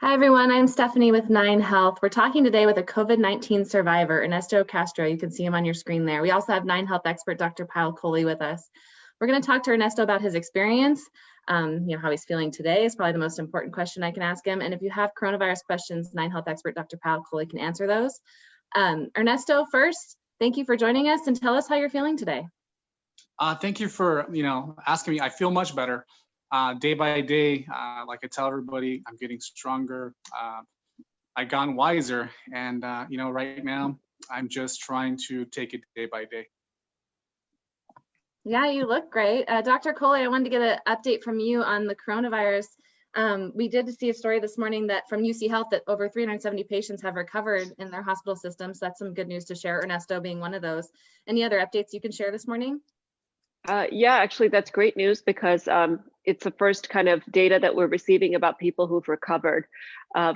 Hi, everyone. I'm Stephanie with 9 Health. We're talking today with a COVID-19 survivor, Ernesto Castro. You can see him on your screen there. We also have 9 Health expert Dr. Pyle Coley with us. We're going to talk to Ernesto about his experience, how he's feeling today is probably the most important question I can ask him. And if you have coronavirus questions, 9 Health expert Dr. Pyle Coley can answer those. Ernesto, first, thank you for joining us and tell us how you're feeling today. Thank you for asking me. I feel much better. Day by day, like I tell everybody, I'm getting stronger. I've gotten wiser, and right now I'm just trying to take it day by day. Yeah, you look great. Dr. Coley, I wanted to get an update from you on the coronavirus. We did see a story this morning that from UC Health that over 370 patients have recovered in their hospital system. So that's some good news to share, Ernesto being one of those. Any other updates you can share this morning? Yeah, actually, that's great news because it's the first kind of data that we're receiving about people who've recovered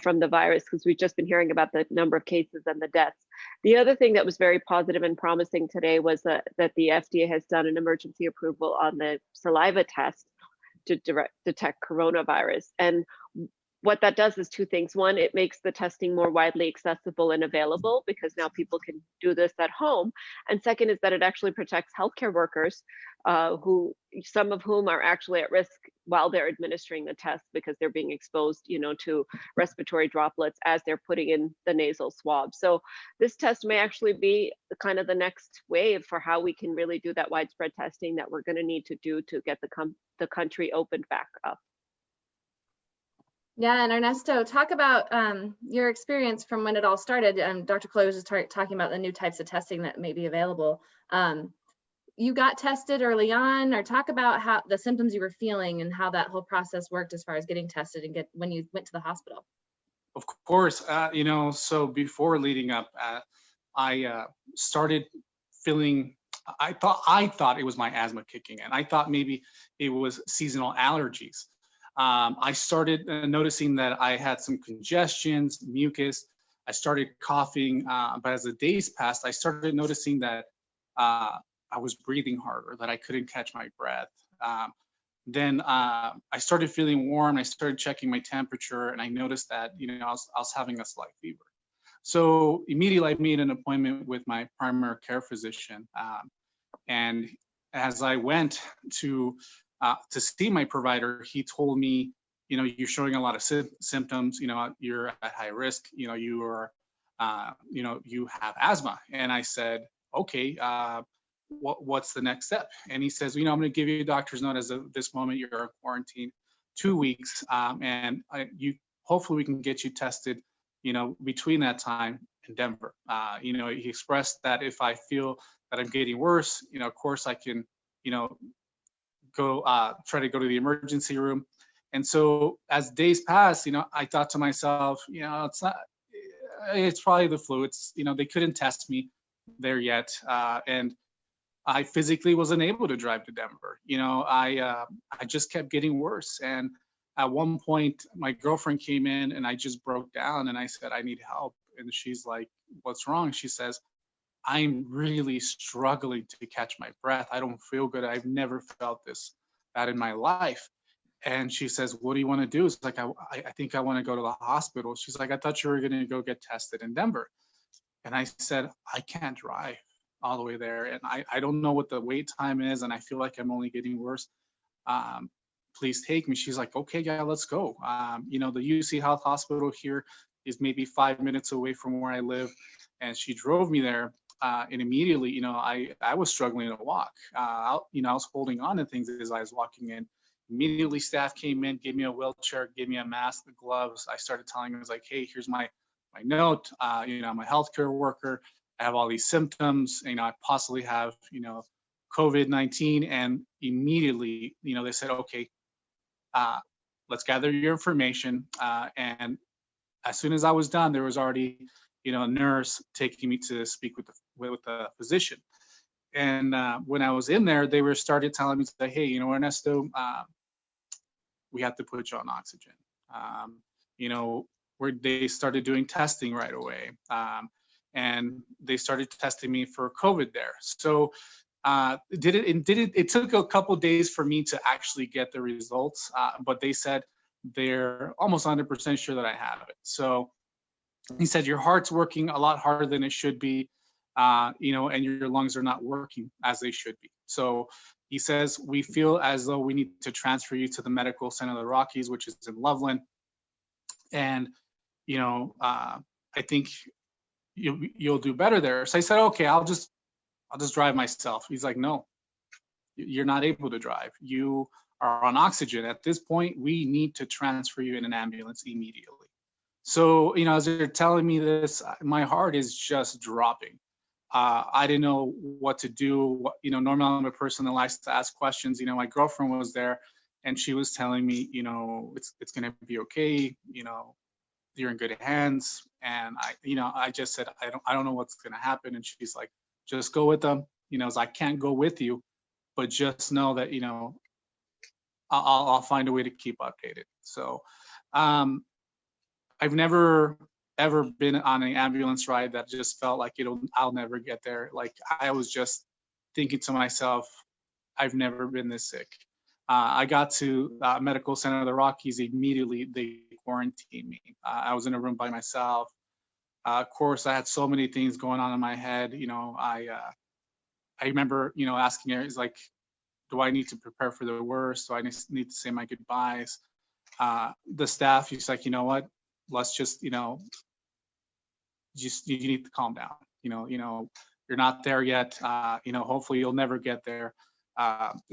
from the virus, because we've just been hearing about the number of cases and the deaths. The other thing that was very positive and promising today was that the FDA has done an emergency approval on the saliva test to detect coronavirus. And what that does is two things. One, it makes the testing more widely accessible and available because now people can do this at home. And second is that it actually protects healthcare workers, some of whom are actually at risk while they're administering the test because they're being exposed, to respiratory droplets as they're putting in the nasal swab. So this test may actually be kind of the next wave for how we can really do that widespread testing that we're going to need to do to get the country opened back up. Yeah, and Ernesto, talk about your experience from when it all started. Dr. Coley was just talking about the new types of testing that may be available. You got tested early on, or talk about how the symptoms you were feeling and how that whole process worked as far as getting tested and when you went to the hospital. Of course, so before leading up, I started feeling. I thought it was my asthma kicking in. I thought maybe it was seasonal allergies. I started noticing that I had some congestions, mucus. I started coughing, but as the days passed, I started noticing that I was breathing harder, that I couldn't catch my breath. Then I started feeling warm. I started checking my temperature, and I noticed that I was having a slight fever. So immediately I made an appointment with my primary care physician, and as I went to see my provider, he told me, you're showing a lot of symptoms. You're at high risk. You are, you have asthma. And I said, okay, what's the next step? And he says, I'm going to give you a doctor's note as of this moment. You're in quarantine 2 weeks, and hopefully we can get you tested, between that time in Denver. He expressed that if I feel that I'm getting worse, of course I can, go try to go to the emergency room. And so as days passed, I thought to myself, it's probably the flu. It's, they couldn't test me there yet. And I physically wasn't able to drive to Denver. I just kept getting worse. And at one point my girlfriend came in and I just broke down and I said, I need help. And she's like, what's wrong? She says, I'm really struggling to catch my breath. I don't feel good. I've never felt this bad in my life. And she says, what do you want to do? It's like, I think I want to go to the hospital. She's like, I thought you were going to go get tested in Denver. And I said, I can't drive all the way there. And I don't know what the wait time is. And I feel like I'm only getting worse. Please take me. She's like, okay, yeah, let's go. The UC Health Hospital here is maybe 5 minutes away from where I live. And she drove me there. And immediately, I was struggling to walk. I was holding on to things as I was walking in. Immediately, staff came in, gave me a wheelchair, gave me a mask, the gloves. I started telling them, I was like, hey, here's my note. I'm a healthcare worker. I have all these symptoms. I possibly have, COVID-19. And immediately, they said, okay, let's gather your information. And as soon as I was done, there was already, a nurse taking me to speak with the physician. And when I was in there, they started telling me, hey, Ernesto, we have to put you on oxygen. Where they started doing testing right away. And they started testing me for COVID there. So it took a couple days for me to actually get the results, but they said they're almost 100% sure that I have it. So he said, your heart's working a lot harder than it should be, and your lungs are not working as they should be. So he says, we feel as though we need to transfer you to the Medical Center of the Rockies, which is in Loveland. And, I think you'll do better there. So I said, okay, I'll just drive myself. He's like, no, you're not able to drive. You are on oxygen. At this point, we need to transfer you in an ambulance immediately. So, as they're telling me this, my heart is just dropping. I didn't know what to do. Normally I'm a person that likes to ask questions. My girlfriend was there and she was telling me, it's going to be okay. You're in good hands. And I just said, I don't know what's going to happen. And she's like, just go with them. I can't go with you, but just know that, I'll find a way to keep updated. So, I've never ever been on an ambulance ride that just felt like I'll never get there. Like I was just thinking to myself, I've never been this sick. I got to Medical Center of the Rockies immediately. They quarantined me. I was in a room by myself. Of course, I had so many things going on in my head. I remember, asking her, is like, do I need to prepare for the worst? Do I need to say my goodbyes? The staff, he's like, you know what? Let's just, you need to calm down. You're not there yet. Hopefully you'll never get there.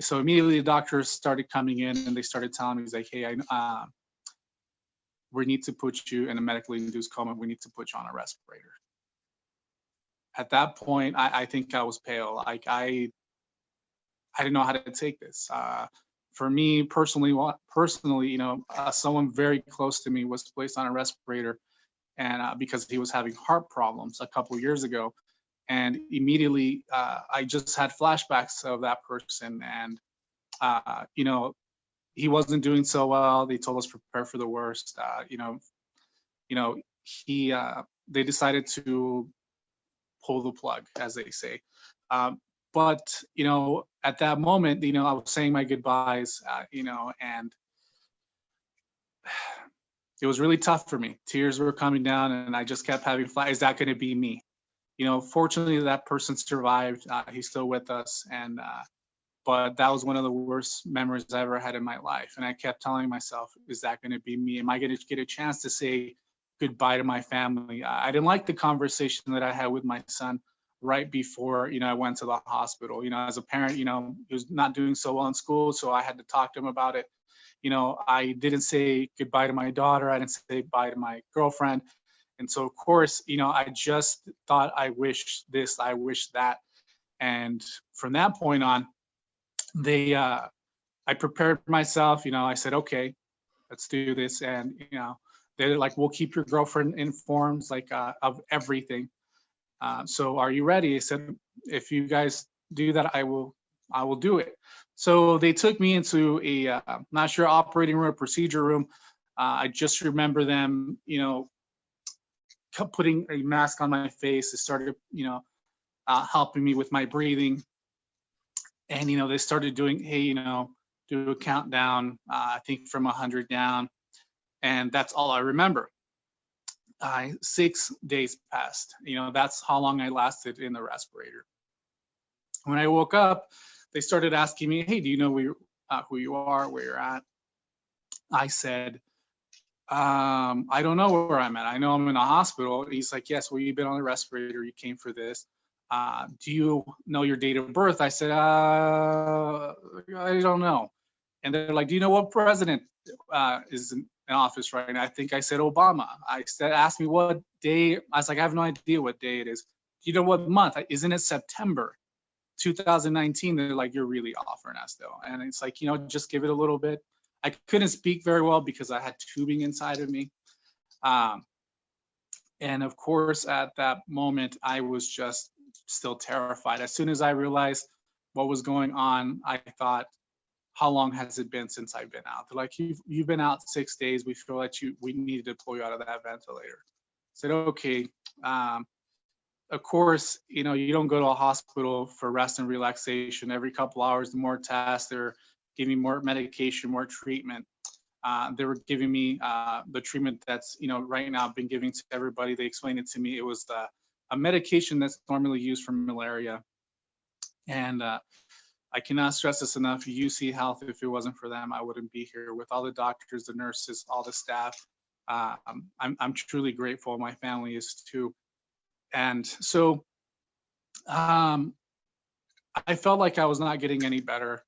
So immediately the doctors started coming in and they started telling me, he's like, hey, we need to put you in a medically induced coma. We need to put you on a respirator. At that point, I think I was pale. Like I didn't know how to take this. For me personally, someone very close to me was placed on a respirator, and because he was having heart problems a couple of years ago, and immediately I just had flashbacks of that person, and he wasn't doing so well. They told us prepare for the worst. They decided to pull the plug, as they say. But at that moment, I was saying my goodbyes, and it was really tough for me. Tears were coming down, and I just kept having is that going to be me? Fortunately, that person survived. He's still with us, and but that was one of the worst memories I ever had in my life. And I kept telling myself, is that going to be me? Am I going to get a chance to say goodbye to my family? I didn't like the conversation that I had with my son right before, I went to the hospital. As a parent, he was not doing so well in school, so I had to talk to him about it. I didn't say goodbye to my daughter. I didn't say bye to my girlfriend. And so, of course, I just thought, I wish this, I wish that. And from that point on, I prepared myself. I said, okay, let's do this. And, they're like, we'll keep your girlfriend informed, of everything. So are you ready? I said, if you guys do that, I will do it. So they took me into a, not sure, operating room, procedure room. I just remember them, putting a mask on my face. They started, helping me with my breathing. And, they started doing, hey, do a countdown, I think from 100 down. And that's all I remember. 6 days passed. That's how long I lasted in the respirator. When I woke up, they started asking me, hey, do you know who you are, where you're at? I said, I don't know where I'm at. I know I'm in a hospital. He's like, yes, well, you've been on the respirator. You came for this. Do you know your date of birth? I said, I don't know. And they're like, do you know what president is in office right now? I think I said Obama. Asked me what day. I was like, I have no idea what day it is. Do you know what month? Isn't it September 2019? They're like, you're really off, Ernesto. And it's like, just give it a little bit. I couldn't speak very well because I had tubing inside of me. And of course, at that moment, I was just still terrified. As soon as I realized what was going on, I thought, how long has it been since I've been out? They're like, you've been out 6 days. We feel like we need to pull you out of that ventilator. I said, okay. Of course, you don't go to a hospital for rest and relaxation. Every couple hours, the more tests, they're giving more medication, more treatment. They were giving me the treatment that's, right now I've been giving to everybody. They explained it to me. It was a medication that's normally used for malaria. And I cannot stress this enough. UC Health, if it wasn't for them, I wouldn't be here. With all the doctors, the nurses, all the staff, I'm truly grateful. My family is too. And so I felt like I was not getting any better.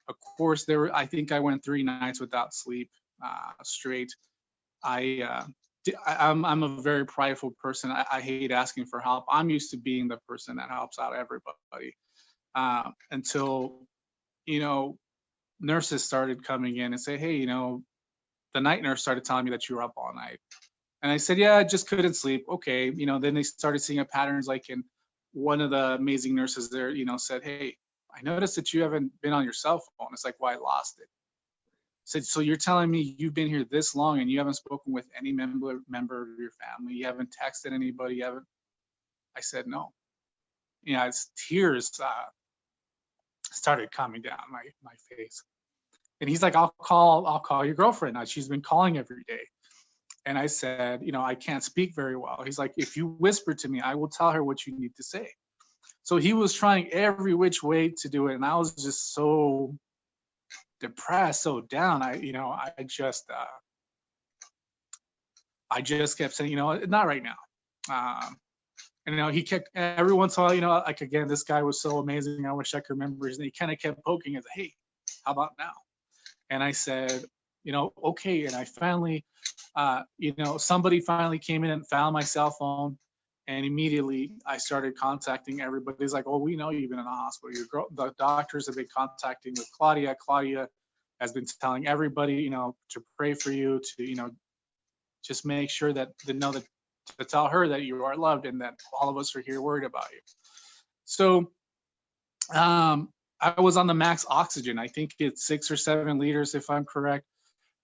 Of course, I think I went 3 nights without sleep straight. I'm a very prideful person. I hate asking for help. I'm used to being the person that helps out everybody. Until, nurses started coming in and say, hey, the night nurse started telling me that you were up all night. And I said, yeah, I just couldn't sleep. Okay. Then they started seeing a patterns, like, in one of the amazing nurses there, said, hey, I noticed that you haven't been on your cell phone. It's like, well, I lost it. I said, so you're telling me you've been here this long and you haven't spoken with any member of your family? You haven't texted anybody? You haven't? I said, no. It's tears started coming down my face. And he's like, I'll call your girlfriend. She's been calling every day. And I said, I can't speak very well. He's like, if you whisper to me, I will tell her what you need to say. So he was trying every which way to do it. And I was just so depressed, so down. I just kept saying, not right now. And he kept, every once in a while, like, again, this guy was so amazing. I wish I could remember his name. He kind of kept poking and, hey, how about now? And I said, okay. And I finally, somebody finally came in and found my cell phone. And immediately I started contacting everybody. He's like, oh, we know you've been in the hospital. The doctors have been contacting with Claudia. Claudia has been telling everybody, to pray for you, to, just make sure that they know that, to tell her that you are loved and that all of us are here worried about you. So I was on the max oxygen. I think it's 6 or 7 liters, if I'm correct.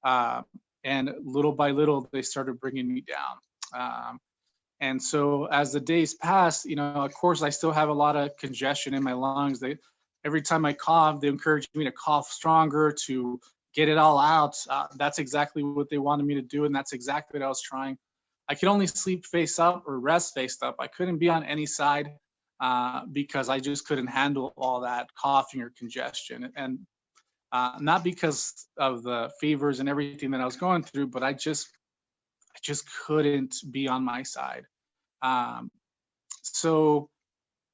And little by little, they started bringing me down. And so as the days passed, of course, I still have a lot of congestion in my lungs. Every time I cough, they encouraged me to cough stronger, to get it all out. That's exactly what they wanted me to do. And that's exactly what I was trying. I could only sleep face up or rest face up. I couldn't be on any side because I just couldn't handle all that coughing or congestion. And not because of the fevers and everything that I was going through, but I just couldn't be on my side. So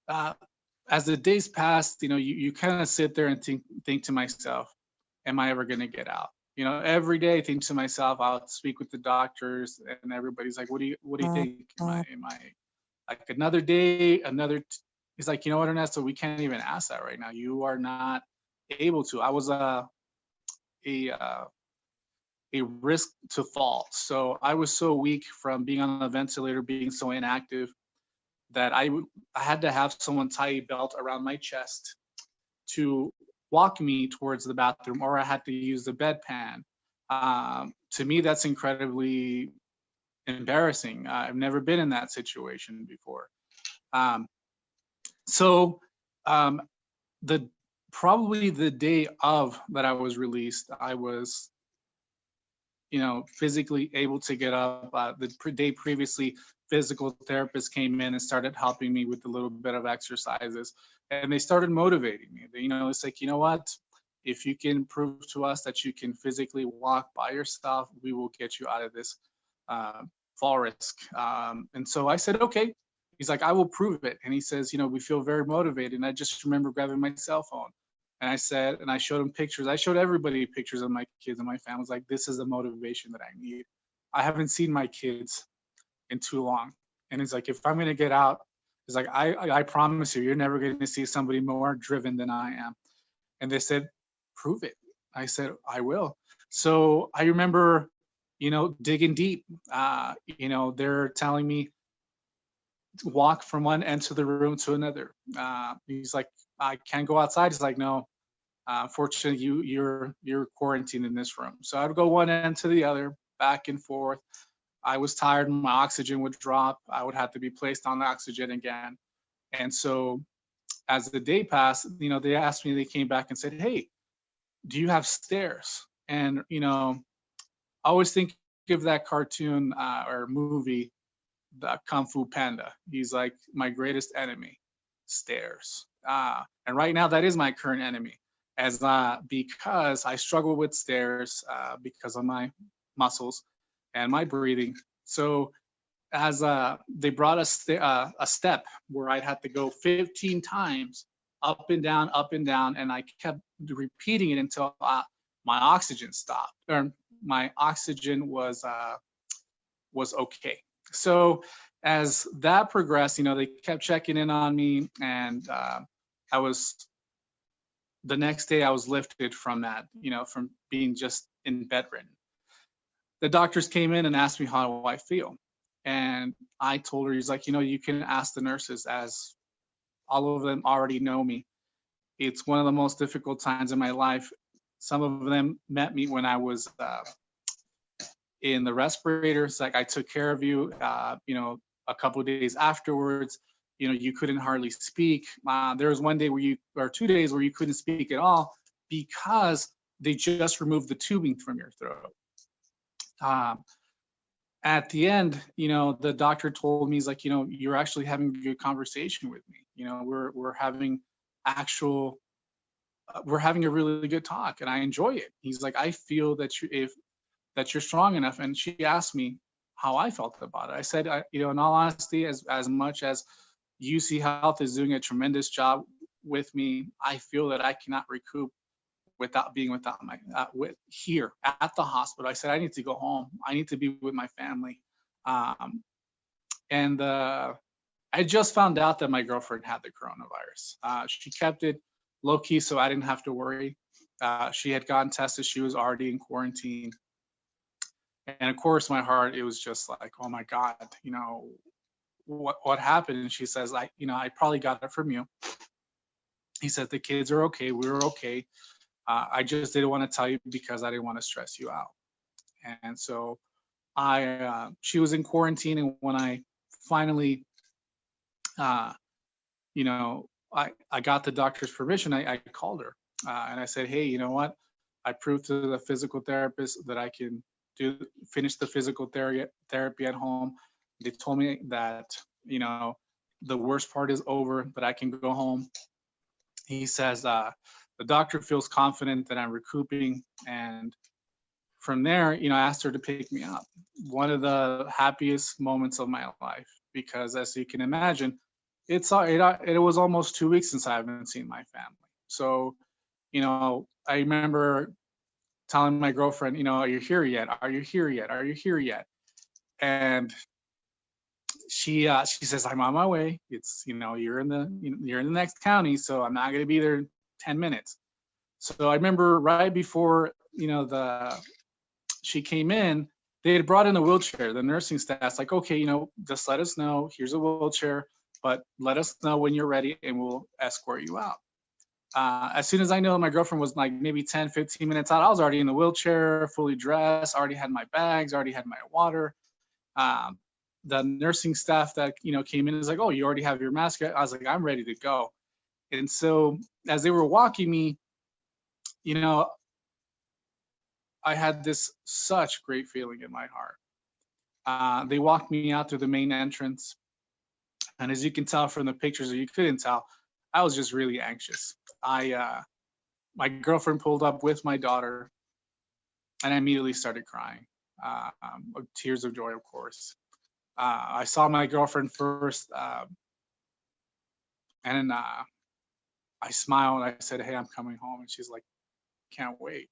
as the days passed, you kind of sit there and think to myself, am I ever going to get out? Every day I think to myself, I'll speak with the doctors and everybody's like, what do you think? Am I like another day, he's like, you know what, Ernesto, we can't even ask that right now. You are not able to. I was a risk to fall. So I was so weak from being on a ventilator, being so inactive, that I had to have someone tie a belt around my chest to walk me towards the bathroom, or I had to use the bedpan. To me, that's incredibly embarrassing. I've never been in that situation before. So probably the day of that I was released, I was physically able to get up. The day previously, physical therapists came in and started helping me with a little bit of exercises, and they started motivating me. It's like, you know what? If you can prove to us that you can physically walk by yourself, we will get you out of this fall risk. And so I said, okay. He's like, I will prove it. And he says, we feel very motivated. And I just remember grabbing my cell phone. And I said, and I showed him pictures. I showed everybody pictures of my kids and my family. I was like, this is the motivation that I need. I haven't seen my kids in too long. And he's like, if I'm going to get out, he's like, I promise you're never going to see somebody more driven than I am. And they said, prove it. I said, I will. So I remember, digging deep. They're telling me to walk from one end of the room to another. He's like, I can't go outside. He's like, no, unfortunately, you're quarantined in this room. So I'd go one end to the other, back and forth. I was tired. My oxygen would drop. I would have to be placed on oxygen again. And so as the day passed, they asked me, they came back and said, hey, do you have stairs? And, I always think of that cartoon or movie, the Kung Fu Panda. He's like my greatest enemy, stairs. And right now, that is my current enemy, as because I struggle with stairs because of my muscles and my breathing. So as they brought a step where I'd have to go 15 times up and down, and I kept repeating it until my oxygen stopped, or my oxygen was okay. So as that progressed, they kept checking in on me, and the next day I was lifted from that, from being just in bedridden. The doctors came in and asked me how do I feel, and I told her, he's like, you can ask the nurses, as all of them already know me. It's one of the most difficult times in my life. Some of them met me when I was in the respirators. Like, I took care of you, a couple of days afterwards, you couldn't hardly speak. There was 1 day or 2 days where you couldn't speak at all because they just removed the tubing from your throat. At the end, the doctor told me, he's like, you're actually having a good conversation with me. We're having we're having a really good talk, and I enjoy it. He's like, I feel that you're strong enough. And she asked me how I felt about it. I said, in all honesty, as much as UC Health is doing a tremendous job with me, I feel that I cannot recoup without my here at the hospital. I said, I need to go home. I need to be with my family. And I just found out that my girlfriend had the coronavirus. She kept it low key, so I didn't have to worry. She had gotten tested. She was already in quarantine. And of course, my heart, it was just like, oh my God, what happened? And she says, I probably got it from you. He said, the kids are okay. We were okay. I just didn't want to tell you because I didn't want to stress you out. And so she was in quarantine. And when I finally, I got the doctor's permission, I called her and I said, hey, you know what? I proved to the physical therapist that I can finish the physical therapy at home. They told me that, the worst part is over, that I can go home. He says, the doctor feels confident that I'm recouping. And from there, I asked her to pick me up. One of the happiest moments of my life, because as you can imagine, it was almost 2 weeks since I haven't seen my family. So, I remember telling my girlfriend, are you here yet? Are you here yet? Are you here yet? And she says, I'm on my way. It's, you're in the next county, so I'm not going to be there in 10 minutes. So I remember right before, she came in, they had brought in a wheelchair. The nursing staff's like, okay, just let us know. Here's a wheelchair, but let us know when you're ready and we'll escort you out. As soon as I know my girlfriend was like maybe 10, 15 minutes out, I was already in the wheelchair, fully dressed, already had my bags, already had my water. The nursing staff that, came in is like, oh, you already have your mask. I was like, I'm ready to go. And so as they were walking me, I had this such great feeling in my heart. They walked me out through the main entrance. And as you can tell from the pictures, or you couldn't tell, I was just really anxious. My girlfriend pulled up with my daughter, and I immediately started crying, tears of joy, of course. I saw my girlfriend first, and then I smiled. I said, hey, I'm coming home. And she's like, can't wait.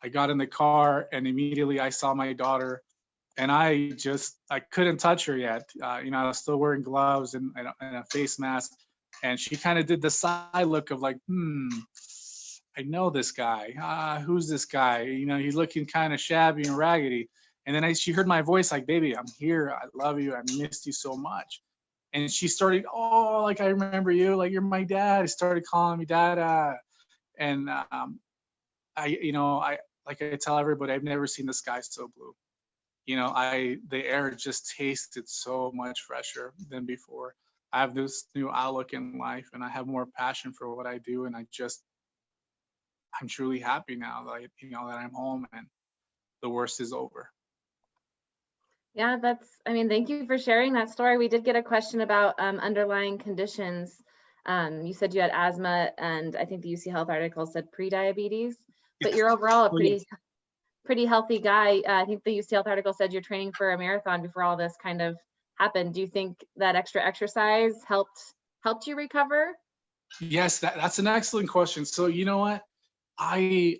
I got in the car, and immediately I saw my daughter, and I couldn't touch her yet. I was still wearing gloves and a face mask. And she kind of did the side look of like, I know this guy. Who's this guy? He's looking kind of shabby and raggedy. And then she heard my voice like, baby, I'm here. I love you. I missed you so much. And she started, oh, like, I remember you. Like, you're my dad. She started calling me dada. And like I tell everybody, I've never seen the sky so blue. The air just tasted so much fresher than before. I have this new outlook in life, and I have more passion for what I do, and I'm truly happy now that, that I'm home and the worst is over. Yeah, thank you for sharing that story. We did get a question about underlying conditions. You said you had asthma, and I think the UC Health article said pre-diabetes, but you're overall a pretty healthy guy. I think the UC Health article said you're training for a marathon before all this kind of happened. Do you think that extra exercise helped you recover? Yes, that's an excellent question. So you know what? I've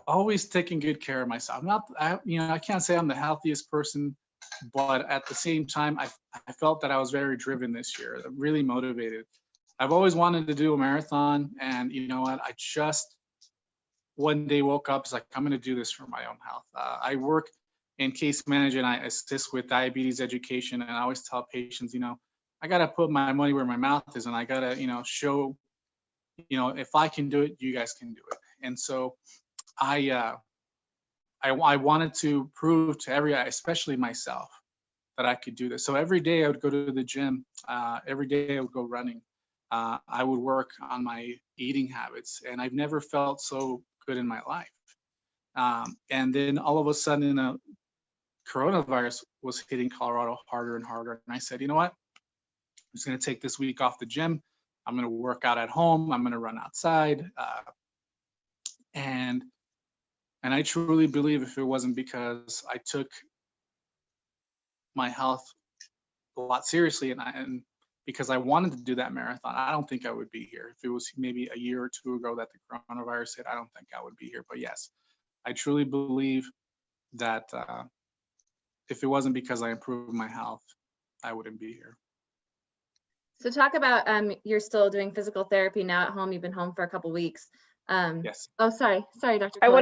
always taken good care of myself. I can't say I'm the healthiest person, but at the same time, I felt that I was very driven this year, really motivated. I've always wanted to do a marathon, and you know what? I just one day woke up, it's like, I'm going to do this for my own health. I work in case management. I assist with diabetes education, and I always tell patients, I got to put my money where my mouth is, and I got to, show, if I can do it, you guys can do it. And so I wanted to prove to everyone, especially myself, that I could do this. So every day I would go to the gym. Every day I would go running. I would work on my eating habits, and I've never felt so good in my life. And then all of a sudden, coronavirus was hitting Colorado harder and harder. And I said, you know what? I'm just going to take this week off the gym. I'm going to work out at home. I'm going to run outside. And I truly believe if it wasn't because I took my health a lot seriously and because I wanted to do that marathon, I don't think I would be here. If it was maybe a year or two ago that the coronavirus hit, I don't think I would be here. But yes, I truly believe that if it wasn't because I improved my health, I wouldn't be here. So talk about you're still doing physical therapy now at home. You've been home for a couple weeks. Yes. Oh, sorry, Dr. I Cole,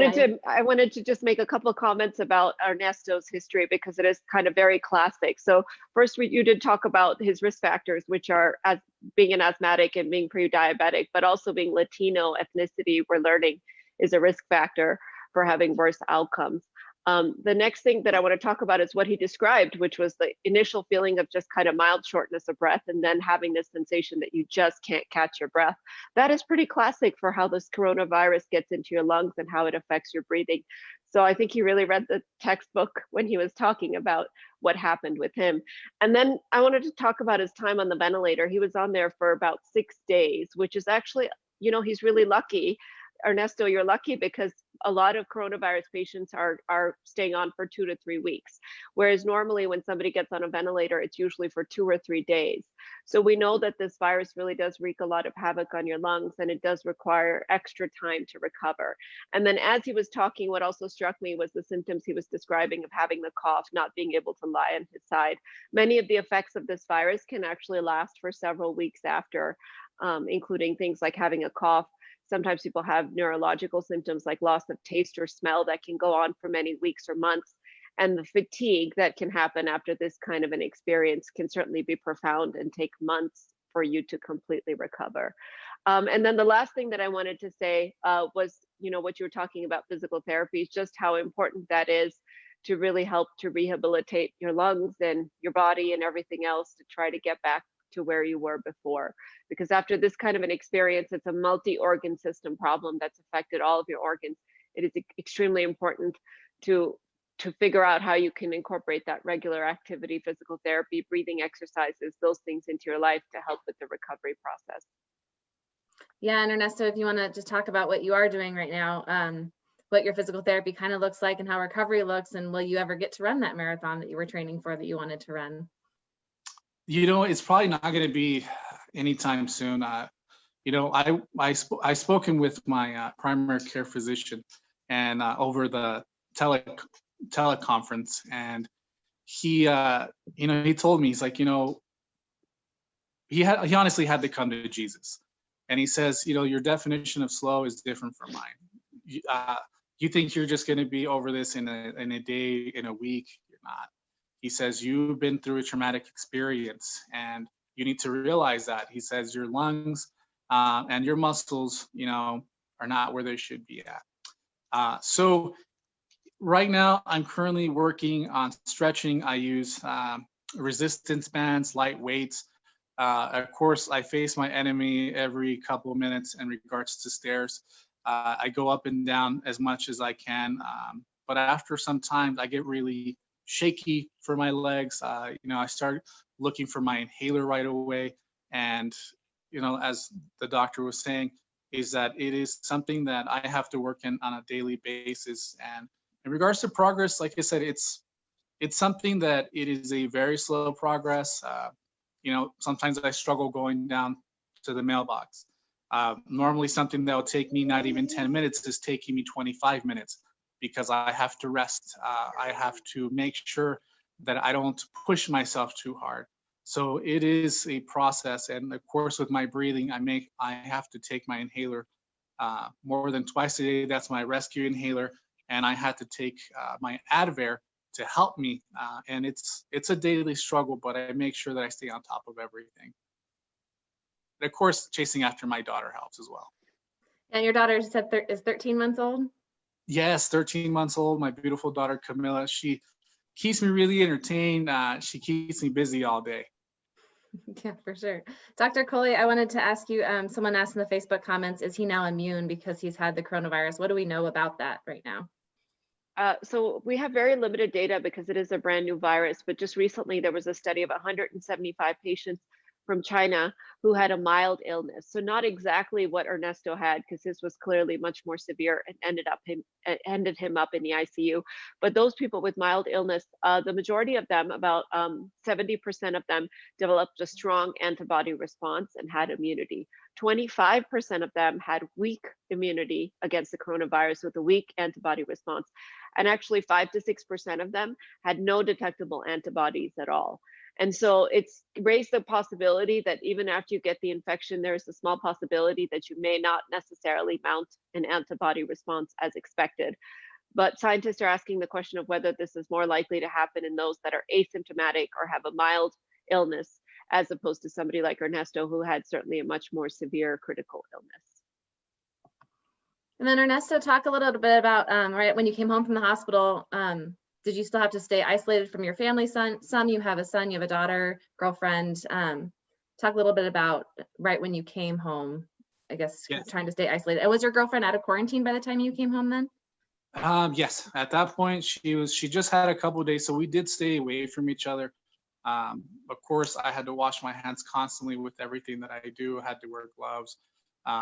wanted to just make a couple of comments about Ernesto's history because it is kind of very classic. So first, you did talk about his risk factors, which are as being an asthmatic and being pre-diabetic, but also being Latino ethnicity. We're learning is a risk factor for having worse outcomes. The next thing that I want to talk about is what he described, which was the initial feeling of just kind of mild shortness of breath and then having this sensation that you just can't catch your breath. That is pretty classic for how this coronavirus gets into your lungs and how it affects your breathing. So I think he really read the textbook when he was talking about what happened with him. And then I wanted to talk about his time on the ventilator. He was on there for about 6 days, which is actually, he's really lucky. Ernesto, you're lucky because a lot of coronavirus patients are staying on for 2 to 3 weeks, whereas normally when somebody gets on a ventilator, it's usually for 2 or 3 days. So we know that this virus really does wreak a lot of havoc on your lungs, and it does require extra time to recover. And then as he was talking, what also struck me was the symptoms he was describing of having the cough, not being able to lie on his side. Many of the effects of this virus can actually last for several weeks after, including things like having a cough. Sometimes people have neurological symptoms like loss of taste or smell that can go on for many weeks or months. And the fatigue that can happen after this kind of an experience can certainly be profound and take months for you to completely recover. And then the last thing that I wanted to say was, what you were talking about physical therapy, just how important that is to really help to rehabilitate your lungs and your body and everything else to try to get back to where you were before. Because after this kind of an experience, it's a multi-organ system problem that's affected all of your organs. It is extremely important to figure out how you can incorporate that regular activity, physical therapy, breathing exercises, those things into your life to help with the recovery process. Yeah, and Ernesto, if you want to just talk about what you are doing right now, what your physical therapy kind of looks like and how recovery looks, and will you ever get to run that marathon that you were training for that you wanted to run? It's probably not going to be anytime soon. I've spoken with my primary care physician and over the teleconference, and he told me, he's like, he honestly had to come to Jesus, and he says, your definition of slow is different from mine. You think you're just going to be over this in a day, in a week? You're not. He says, you've been through a traumatic experience and you need to realize that. He says, your lungs and your muscles, are not where they should be at. So right now, I'm currently working on stretching. I use resistance bands, light weights. Of course, I face my enemy every couple of minutes in regards to stairs. I go up and down as much as I can. But after some time, I get really shaky for my legs. I start looking for my inhaler right away. And, as the doctor was saying, is that it is something that I have to work in on a daily basis. And in regards to progress, like I said, it's something that it is a very slow progress. Sometimes I struggle going down to the mailbox. Normally something that will take me not even 10 minutes is taking me 25 minutes because I have to rest. I have to make sure that I don't push myself too hard. So it is a process. And of course, with my breathing, I have to take my inhaler more than twice a day. That's my rescue inhaler. And I had to take my Advair to help me. And it's a daily struggle, but I make sure that I stay on top of everything. And of course, chasing after my daughter helps as well. And your daughter is 13 months old? Yes, 13 months old. My beautiful daughter, Camilla, she keeps me really entertained. She keeps me busy all day. Yeah, for sure. Dr. Coley, I wanted to ask you, someone asked in the Facebook comments, is he now immune because he's had the coronavirus? What do we know about that right now? So we have very limited data because it is a brand new virus, but just recently there was a study of 175 patients from China who had a mild illness. So not exactly what Ernesto had, because his was clearly much more severe and ended him up in the ICU. But those people with mild illness, the majority of them, about 70% of them, developed a strong antibody response and had immunity. 25% of them had weak immunity against the coronavirus with a weak antibody response. And actually 5 to 6% of them had no detectable antibodies at all. And so it's raised the possibility that even after you get the infection, there's a small possibility that you may not necessarily mount an antibody response as expected. But scientists are asking the question of whether this is more likely to happen in those that are asymptomatic or have a mild illness, as opposed to somebody like Ernesto, who had certainly a much more severe critical illness. And then Ernesto, talk a little bit about, right, when you came home from the hospital, did you still have to stay isolated from your family? Some you have a son, you have a daughter, girlfriend. Talk a little bit about right when you came home, I guess, yes, trying to stay isolated. And was your girlfriend out of quarantine by the time you came home then? Yes, at that point she just had a couple of days, so we did stay away from each other. Of course, I had to wash my hands constantly with everything that I do. I had to wear gloves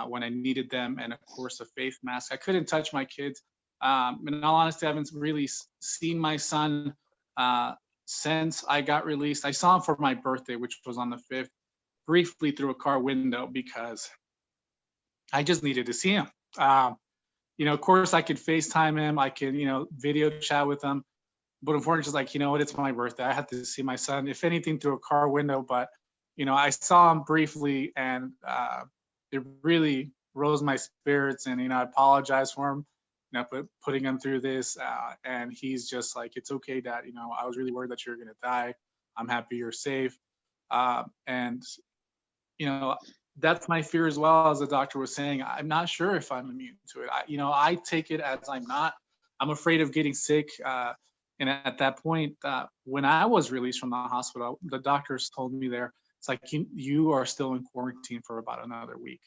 when I needed them, and of course a face mask. I couldn't touch my kids. In all honesty, I haven't really seen my son since I got released. I saw him for my birthday, which was on the 5th, briefly through a car window because I just needed to see him. Of course, I could FaceTime him. I could, video chat with him. But unfortunately, it's like, it's my birthday. I had to see my son, if anything, through a car window. But, I saw him briefly, and it really rose my spirits. And, I apologize for him. Putting him through this, and he's just like, it's okay, Dad. I was really worried that you were gonna die. I'm happy you're safe. And that's my fear as well. As the doctor was saying, I'm not sure if I'm immune to it. I take it as I'm not. I'm afraid of getting sick. And at that point, when I was released from the hospital, the doctors told me there, it's like, you are still in quarantine for about another week.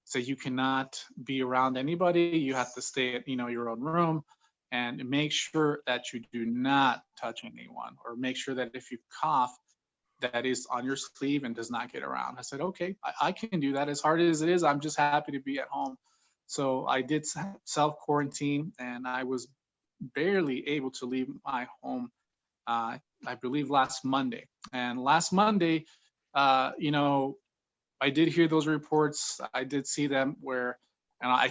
So you cannot be around anybody. You have to stay at, your own room, and make sure that you do not touch anyone, or make sure that if you cough, that is on your sleeve and does not get around. I said, okay, I can do that. As hard as it is, I'm just happy to be at home. So I did self-quarantine, and I was barely able to leave my home, I believe last Monday. And last Monday, I did hear those reports. I did see them where, and I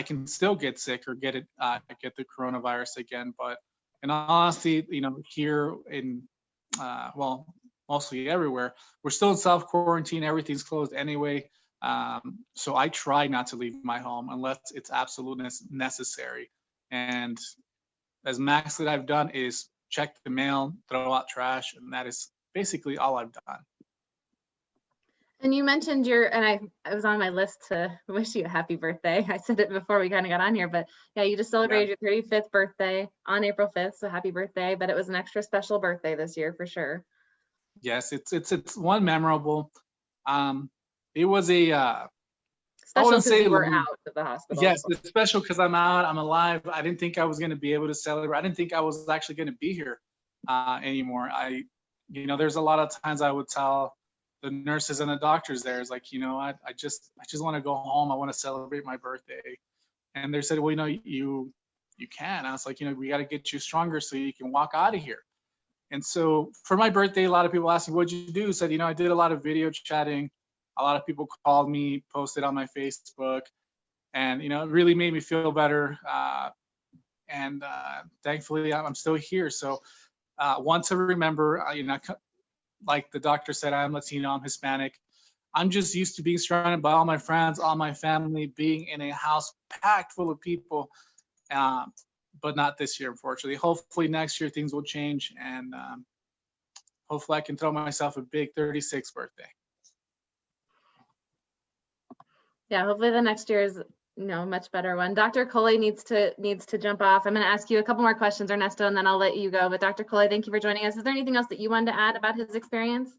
can still get sick or get the coronavirus again. But in all honesty, here in, mostly everywhere, we're still in self-quarantine. Everything's closed anyway. So I try not to leave my home unless it's absolutely necessary. And as max that I've done is check the mail, throw out trash, and that is basically all I've done. And you mentioned I was on my list to wish you a happy birthday. I said it before we kind of got on here, but yeah, you just celebrated your 35th birthday on April 5th. So happy birthday, but it was an extra special birthday this year for sure. Yes, it's one memorable. It was a Special wouldn't because say you were lonely. out of the hospital. Yes, it's special because I'm out, I'm alive. I didn't think I was going to be able to celebrate. I didn't think I was actually going to be here anymore. There's a lot of times I would tell the nurses and the doctors there, is like, I just want to go home. I want to celebrate my birthday. And they said, well, you can. I was like, we got to get you stronger so you can walk out of here. And so for my birthday, a lot of people asked me, what'd you do? I said, I did a lot of video chatting. A lot of people called me, posted on my Facebook, and, it really made me feel better. And thankfully, I'm still here. So want to remember, like the doctor said, I'm Latino, I'm Hispanic. I'm just used to being surrounded by all my friends, all my family, being in a house packed full of people. But not this year, unfortunately. Hopefully next year things will change, and hopefully I can throw myself a big 36th birthday. Yeah, hopefully the next year is a much better one. Dr. Coley needs to jump off. I'm going to ask you a couple more questions, Ernesto, and then I'll let you go. But Dr. Coley, thank you for joining us. Is there anything else that you wanted to add about his experience,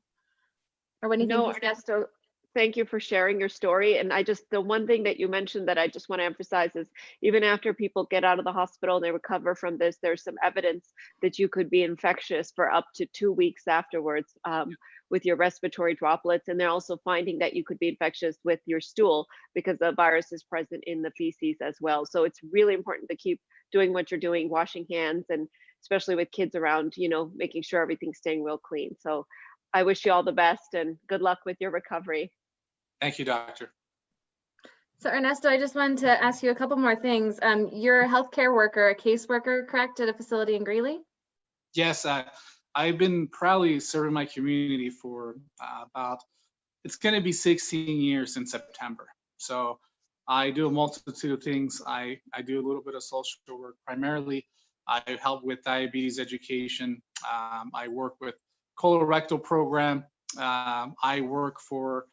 or what do you think? No, Ernesto, thank you for sharing your story. And the one thing that you mentioned that I just want to emphasize is, even after people get out of the hospital and they recover from this, there's some evidence that you could be infectious for up to 2 weeks afterwards with your respiratory droplets. And they're also finding that you could be infectious with your stool because the virus is present in the feces as well. So it's really important to keep doing what you're doing, washing hands, and especially with kids around, making sure everything's staying real clean. So I wish you all the best and good luck with your recovery. Thank you, doctor. So Ernesto, I just wanted to ask you a couple more things. You're a healthcare worker, a caseworker, correct, at a facility in Greeley? Yes, I've been proudly serving my community for it's going to be 16 years in September. So I do a multitude of things. I do a little bit of social work. Primarily, I help with diabetes education. I work with colorectal program. I work for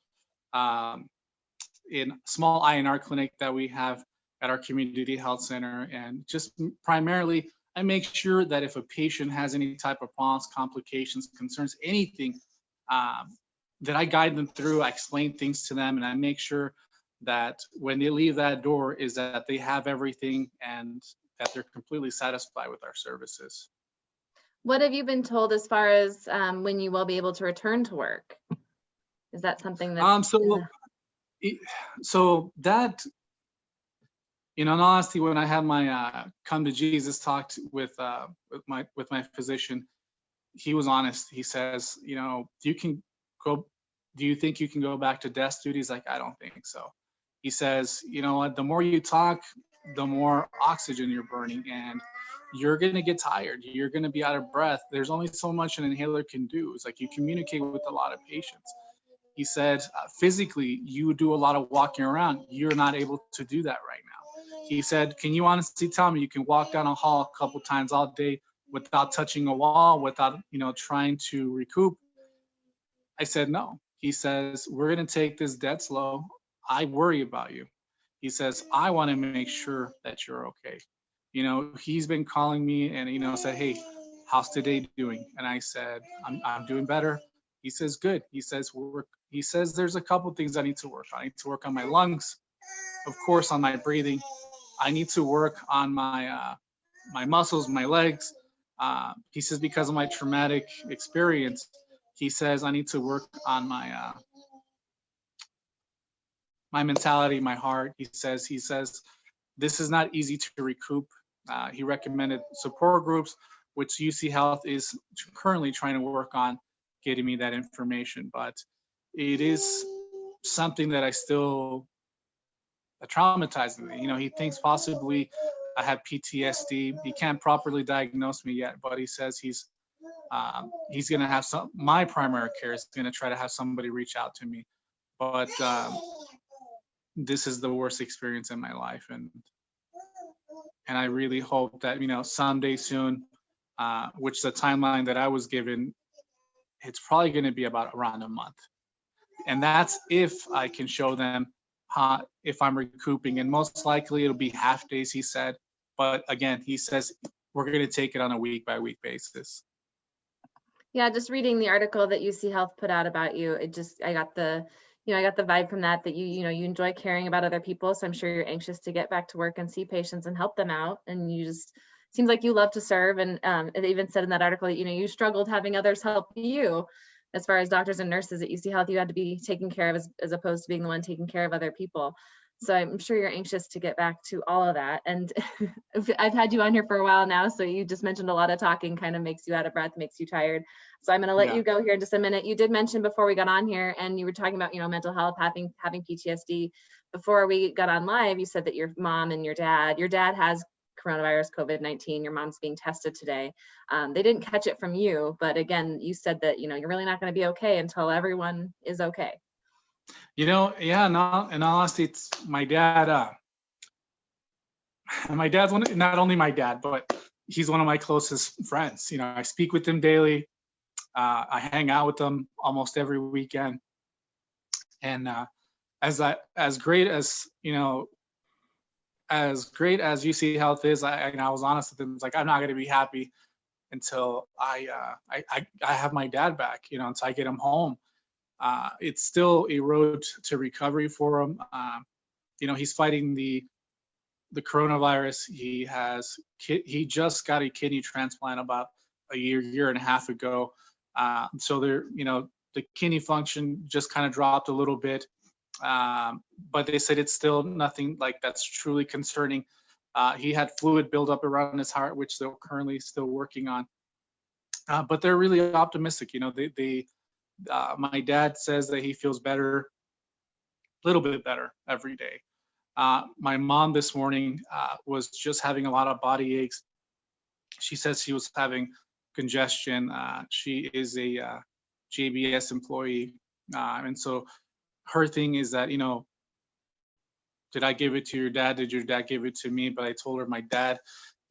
in small INR clinic that we have at our community health center. And just primarily, I make sure that if a patient has any type of problems, complications, concerns, anything, that I guide them through, I explain things to them, and I make sure that when they leave that door is that they have everything and that they're completely satisfied with our services. What have you been told as far as when you will be able to return to work? Is that something that? So that, in honesty, when I had my come to Jesus talk with my physician, he was honest. He says, do you think you can go back to desk duties? Like, I don't think so. He says, the more you talk, the more oxygen you're burning, and you're going to get tired. You're going to be out of breath. There's only so much an inhaler can do. It's like you communicate with a lot of patients. He said, physically, you do a lot of walking around. You're not able to do that right now. He said, can you honestly tell me you can walk down a hall a couple times all day without touching a wall, without, trying to recoup? I said, no. He says, we're going to take this dead slow. I worry about you. He says, I want to make sure that you're okay. He's been calling me and, said, hey, how's today doing? And I said, I'm doing better. He says, good. He says, there's a couple things I need to work on. I need to work on my lungs, of course, on my breathing. I need to work on my my muscles, my legs. He says, because of my traumatic experience, he says, I need to work on my my mentality, my heart. He says, this is not easy to recoup. He recommended support groups, which UC Health is currently trying to work on getting me that information. But it is something that I still traumatizes me. He thinks possibly I have PTSD. He can't properly diagnose me yet, but he says he's going to have my primary care is going to try to have somebody reach out to me. But this is the worst experience in my life, and I really hope that someday soon, which the timeline that I was given, it's probably going to be about around a month, and that's if I can show them if I'm recouping, and most likely it'll be half days, he said. But again, he says we're going to take it on a week by week basis. Yeah, just reading the article that UC Health put out about you, I got the I got the vibe from that you enjoy caring about other people. So I'm sure you're anxious to get back to work and see patients and help them out. And you just seems like you love to serve. And it even said in that article that, you struggled having others help you. As far as doctors and nurses at UC Health, you had to be taken care of as opposed to being the one taking care of other people. So I'm sure you're anxious to get back to all of that. And I've had you on here for a while now, so you just mentioned a lot of talking kind of makes you out of breath, makes you tired. So I'm going to let you go here in just a minute. You did mention before we got on here, and you were talking about, mental health, having PTSD. Before we got on live, you said that your mom and your dad has coronavirus, COVID-19. Your mom's being tested today. They didn't catch it from you, but again, you said that, you're really not going to be okay until everyone is okay. No, in all honesty, it's my dad. My dad's not only my dad, but he's one of my closest friends. I speak with him daily. I hang out with him almost every weekend. And as great as UC Health is, I was honest with him. It's like, I'm not going to be happy until I have my dad back. Until I get him home. It's still a road to recovery for him. He's fighting the coronavirus. He just got a kidney transplant about a year and a half ago. So the kidney function just kind of dropped a little bit. But they said it's still nothing like that's truly concerning. He had fluid buildup around his heart, which they're currently still working on. But they're really optimistic. My dad says that he feels better, a little bit better every day. My mom this morning was just having a lot of body aches. She says she was having congestion. She is a JBS employee. And so her thing is that, did I give it to your dad? Did your dad give it to me? But I told her my dad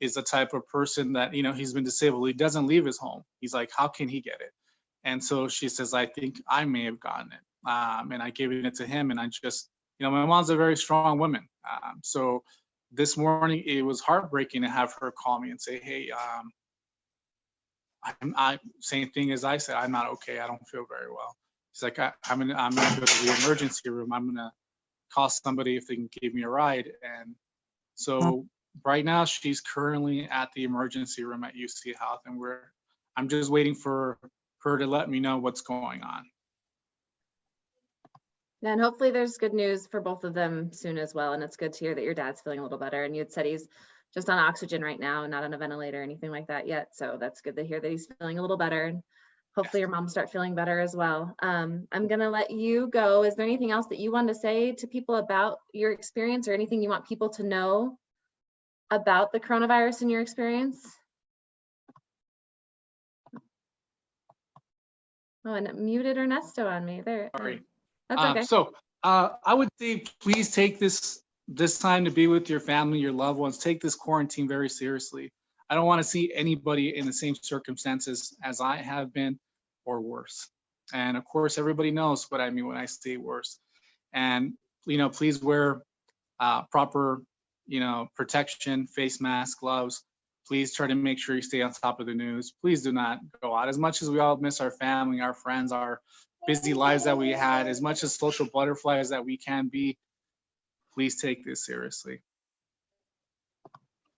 is the type of person that, he's been disabled. He doesn't leave his home. He's like, how can he get it? And so she says, I think I may have gotten it. And I gave it to him. And I just, my mom's a very strong woman. So this morning, it was heartbreaking to have her call me and say, hey, same thing as I said, I'm not okay. I don't feel very well. She's like, I'm gonna go to the emergency room. I'm gonna call somebody if they can give me a ride. And so right now, she's currently at the emergency room at UC Health, and I'm just waiting for her to let me know what's going on. And hopefully there's good news for both of them soon as well. And it's good to hear that your dad's feeling a little better. And you had said he's just on oxygen right now, not on a ventilator or anything like that yet. So that's good to hear that he's feeling a little better. And hopefully your mom start feeling better as well. I'm going to let you go. Is there anything else that you want to say to people about your experience, or anything you want people to know about the coronavirus in your experience? Oh, and it muted Ernesto on me there. Sorry. That's okay. So I would say, please take this time to be with your family, your loved ones. Take this quarantine very seriously. I don't want to see anybody in the same circumstances as I have been, or worse. And of course, everybody knows what I mean when I say worse. And please wear proper protection, face mask, gloves. Please try to make sure you stay on top of the news. Please do not go out. As much as we all miss our family, our friends, our busy lives that we had, as much as social butterflies that we can be, please take this seriously.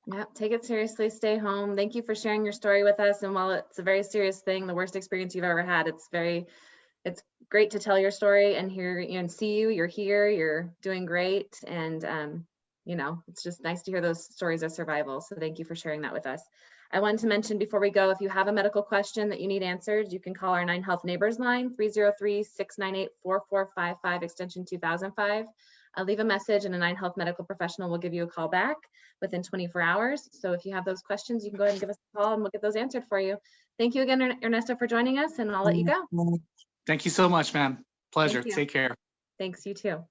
Yeah, take it seriously, stay home. Thank you for sharing your story with us. And while it's a very serious thing, the worst experience you've ever had, it's great to tell your story and hear and see you. You're here, you're doing great. And it's just nice to hear those stories of survival. So thank you for sharing that with us. I wanted to mention before we go, if you have a medical question that you need answered, you can call our 9 Health Neighbors line, 303-698-4455, extension 2005. Leave a message and a 9 Health medical professional will give you a call back within 24 hours. So if you have those questions, you can go ahead and give us a call and we'll get those answered for you. Thank you again, Ernesto, for joining us, and I'll let you go. Thank you so much, ma'am. Pleasure. Thank you. Take care. Thanks, you too.